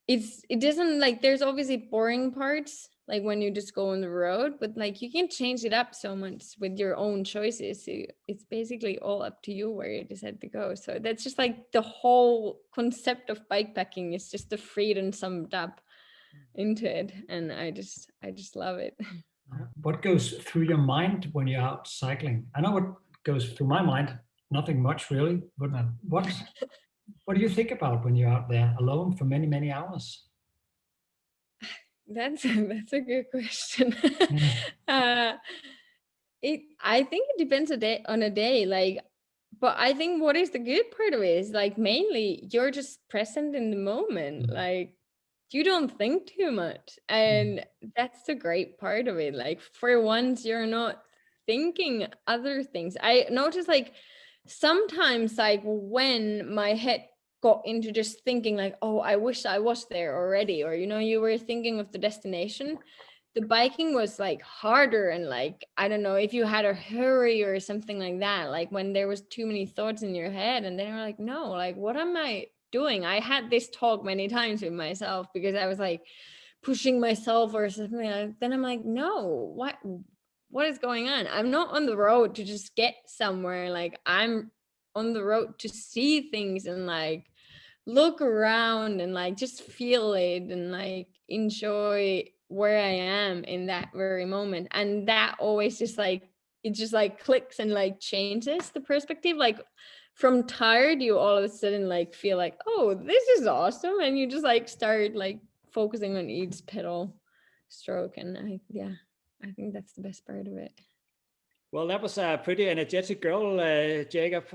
Speaker 7: it doesn't like, there's obviously boring parts like when you just go on the road, but like you can change it up so much with your own choices. So it's basically all up to you where you decide to go. So that's just like the whole concept of bikepacking is just the freedom summed up into it, and I just love it.
Speaker 8: What goes through your mind when you're out cycling? I know what goes through my mind. Nothing much really, but what do you think about when you're out there alone for many, many hours?
Speaker 7: That's a good question.
Speaker 8: Yeah.
Speaker 7: I think it depends on a day, like, but I think what is the good part of it is like mainly you're just present in the moment. Like you don't think too much, and that's the great part of it. Like for once you're not thinking other things. I notice like sometimes like when my head got into just thinking like, oh, I wish I was there already, or you know, you were thinking of the destination, the biking was like harder, and like I don't know if you had a hurry or something like that, like when there was too many thoughts in your head, and then you're like, no, like what am I doing? I had this talk many times with myself because I was like pushing myself or something like, then I'm like, no, what is going on? I'm not on the road to just get somewhere. Like I'm on the road to see things and like look around and like just feel it and like enjoy where I am in that very moment. And that always just like, it just like clicks and like changes the perspective. Like from tired, you all of a sudden like feel like, oh, this is awesome. And you just like start like focusing on each pedal stroke. And I think that's the best part of it.
Speaker 1: Well, that was a pretty energetic girl, Jakob.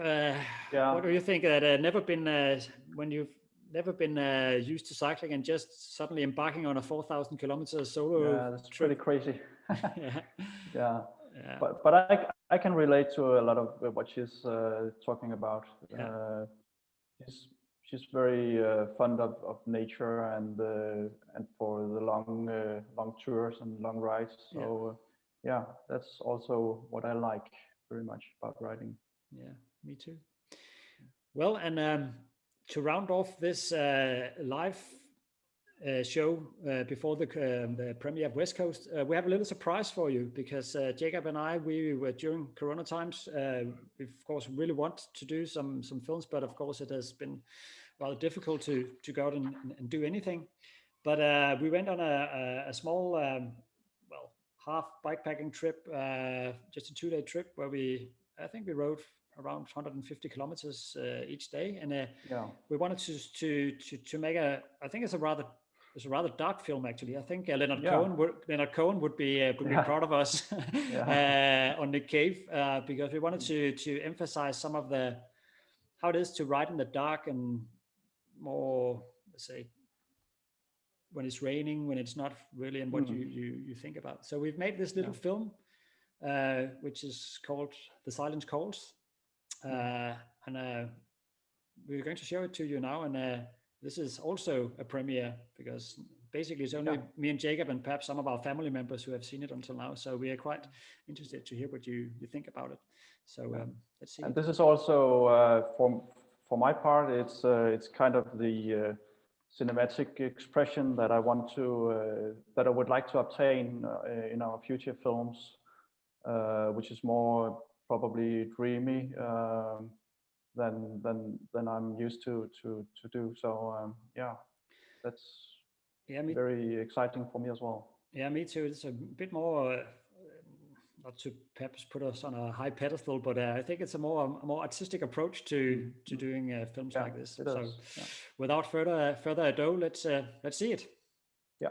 Speaker 1: What do you think that never been when you've never been used to cycling and just suddenly embarking on a 4,000 kilometers solo?
Speaker 2: Yeah, that's
Speaker 1: trip?
Speaker 2: pretty crazy.
Speaker 1: Yeah.
Speaker 2: Yeah.
Speaker 1: Yeah.
Speaker 2: But I can relate to a lot of what she's talking about.
Speaker 1: Yeah.
Speaker 2: She's very fond of nature and for the long tours and long rides. So yeah, that's also what I like very much about riding.
Speaker 1: Yeah, me too. Well, and to round off this live show before the premiere of West Coast, we have a little surprise for you because Jakob and I, we were during Corona times. We of course really want to do some films, but of course it has been rather difficult to go out and do anything. But we went on a small, half bikepacking trip, just a 2-day trip where I think we rode around 150 kilometers each day, and we wanted to make I think it's a rather dark film actually. I think Leonard Cohen would be proud of us on Nick Cave because we wanted to emphasize some of how it is to ride in the dark and more, let's say, when it's raining, when it's not really, and what you think about. So we've made this little film, which is called The Silence Calls, and we're going to show it to you now. And this is also a premiere because basically it's only me and Jakob and perhaps some of our family members who have seen it until now. So we are quite interested to hear what you think about it. So let's see.
Speaker 2: And this is also for my part, it's kind of the cinematic expression that I want to that I would like to obtain in our future films, which is more probably dreamy than I'm used to do. So that's very exciting for me as well.
Speaker 1: Yeah, me too. It's a bit more not to perhaps put us on a high pedestal, but I think it's a more artistic approach to doing films like this. So without further ado, let's see it.
Speaker 2: Yeah.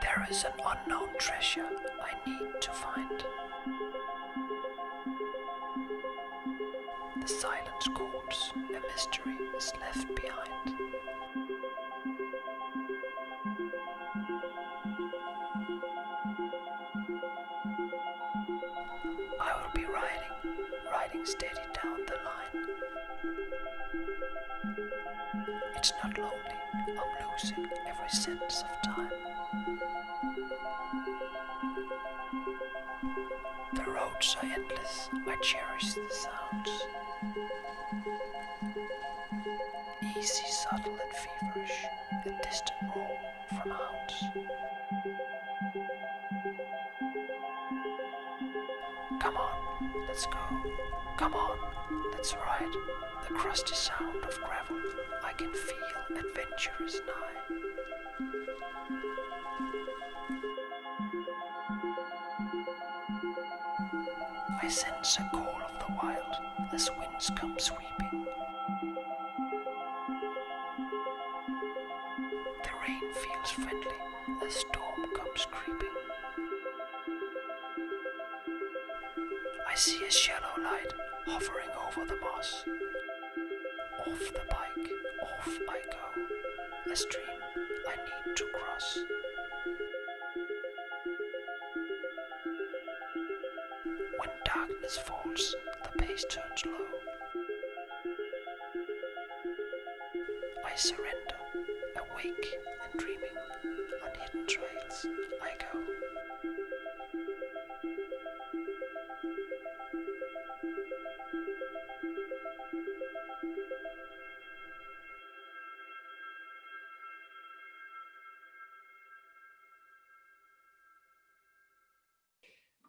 Speaker 9: There is an unknown treasure I need to find. left behind. I will be riding steady down the line. It's not lonely, I'm losing every sense of time. The roads are endless, I cherish the sounds. Easy, subtle and feverish, a distant roar from hounds. Come on, let's go. Come on, let's ride. The crusty sound of gravel, I can feel adventure is nigh. I sense a call of the wild as winds come sweeping. The rain feels friendly as storm comes creeping. I see a shallow light hovering over the moss. Off the bike, off I go, a stream I need to cross. When darkness falls, the pace turns low. I surrender, awake and dreaming, on hidden trails I go.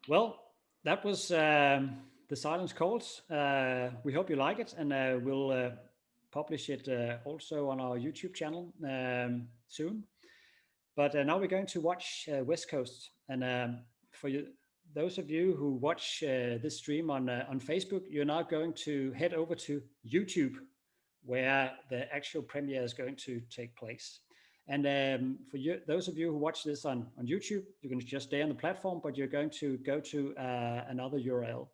Speaker 1: Well, that was The Silence Calls. We hope you like it, and we'll publish it also on our YouTube channel soon. But now we're going to watch West Coast. And for you, those of you who watch this stream on Facebook, you're now going to head over to YouTube, where the actual premiere is going to take place. And for you, those of you who watch this on YouTube, you can just stay on the platform, but you're going to go to another URL.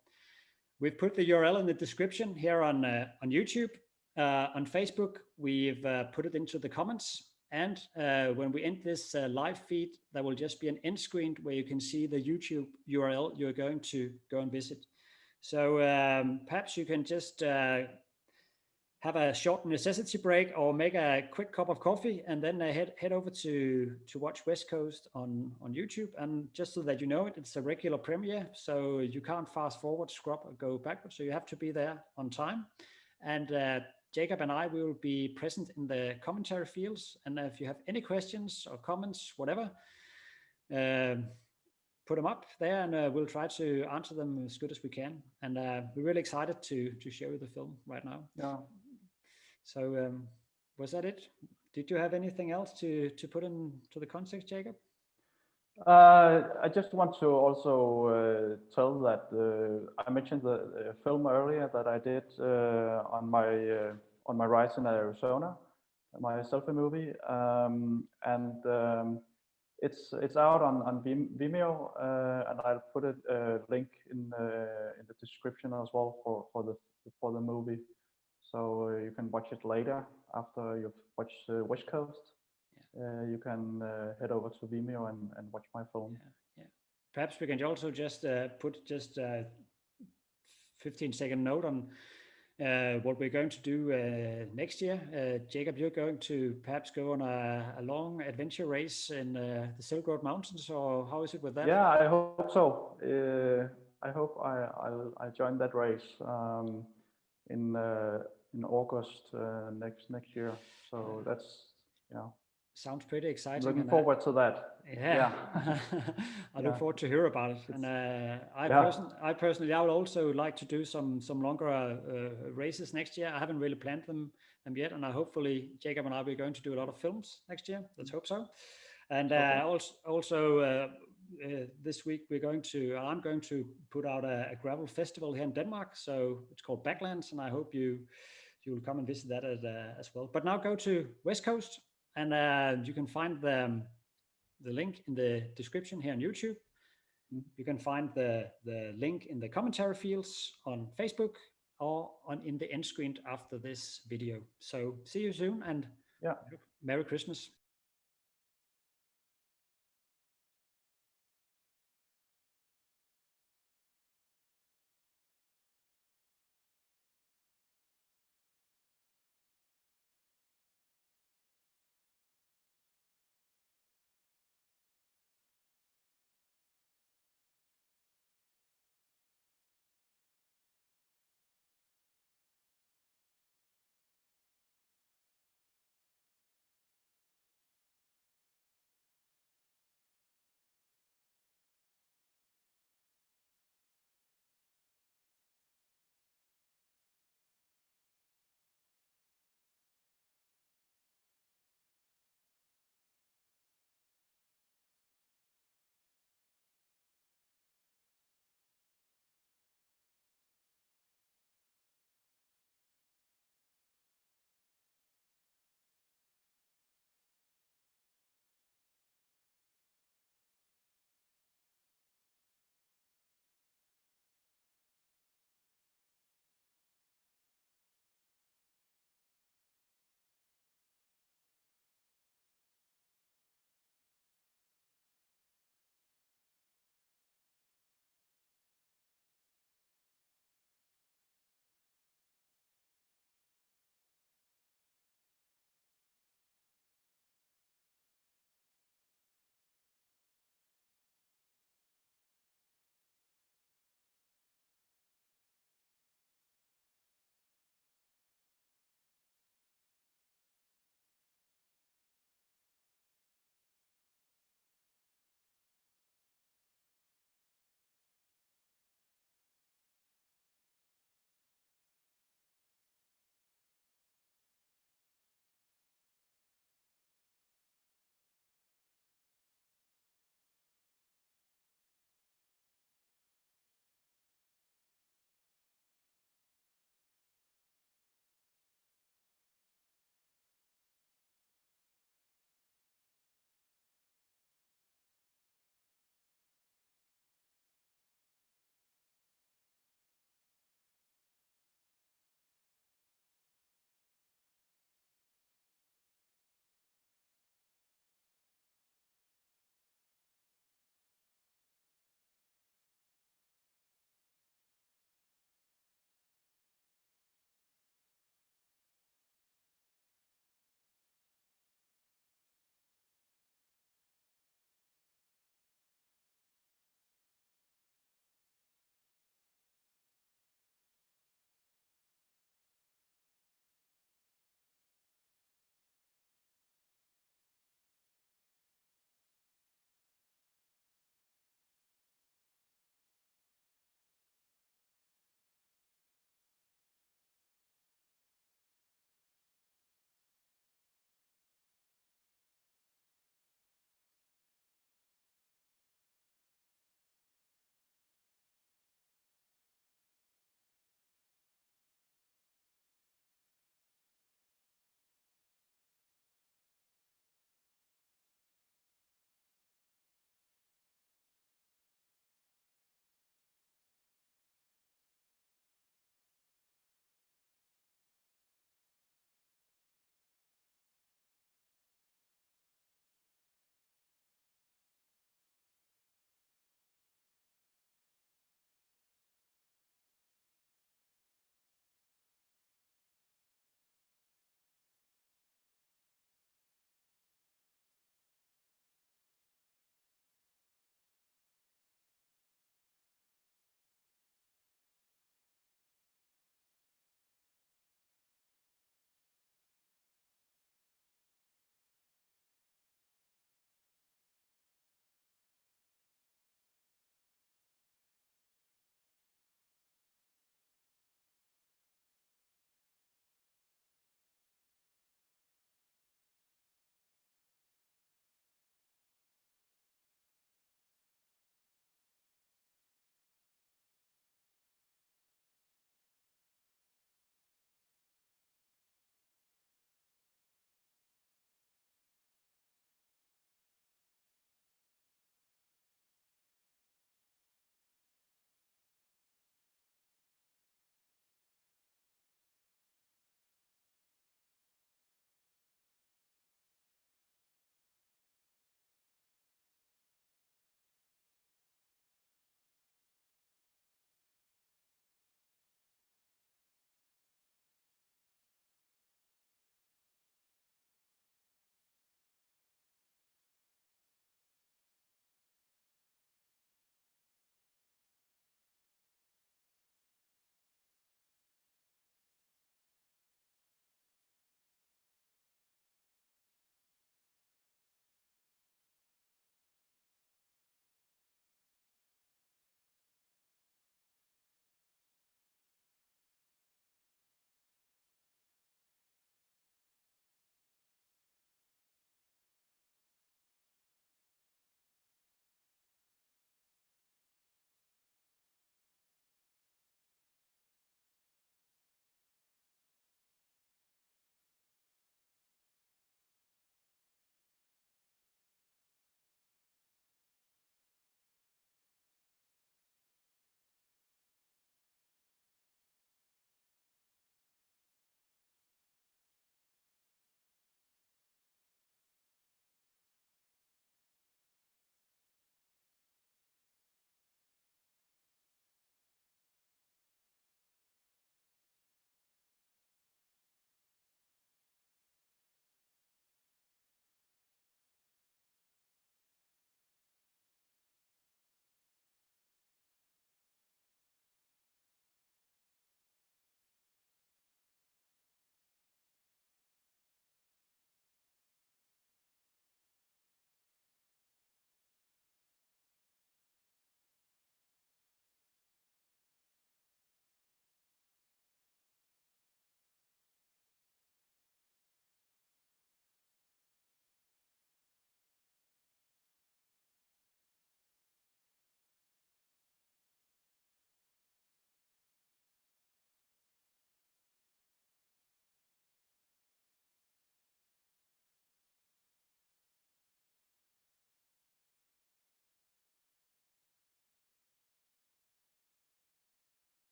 Speaker 1: We've put the URL in the description here on YouTube. On Facebook, we've put it into the comments. And when we end this live feed, there will just be an end screen where you can see the YouTube URL you're going to go and visit. So perhaps you can just have a short necessity break or make a quick cup of coffee and then head over to watch West Coast on YouTube. And just so that you know it, it's a regular premiere, so you can't fast forward, scrub, or go backwards. So you have to be there on time. And Jakob and I will be present in the commentary fields. And if you have any questions or comments, whatever, put them up there, and we'll try to answer them as good as we can. And we're really excited to show you the film right now.
Speaker 2: Yeah.
Speaker 1: So was that it? Did you have anything else to put into the context, Jakob?
Speaker 2: I just want to also tell that I mentioned the film earlier that I did on my rides in Arizona, my selfie movie, and it's out on Vimeo, and I'll put a link in the description as well for the movie. So you can watch it later after you've watched West Coast. Yeah. You can head over to Vimeo and watch my film.
Speaker 1: Yeah. Perhaps we can also just put just a 15-second note on what we're going to do next year. Jakob, you're going to perhaps go on a long adventure race in the Silk Road Mountains, or how is it with that?
Speaker 2: Yeah, I hope so. I hope I join that race in August next year. So that's
Speaker 1: sounds pretty exciting.
Speaker 2: Looking forward to that.
Speaker 1: Yeah. I look forward to hear about it. And I personally, I would also like to do some longer races next year. I haven't really planned them yet, and hopefully Jakob and I are going to do a lot of films next year. Let's hope so. And also this week I'm going to put out a gravel festival here in Denmark. So it's called Backlands, and I hope you will come and visit that as well. But now go to West Coast, and you can find the link in the description here on YouTube. You can find the link in the commentary fields on Facebook. or in the end screen after this video. So see you soon, and
Speaker 2: yeah,
Speaker 1: Merry Christmas.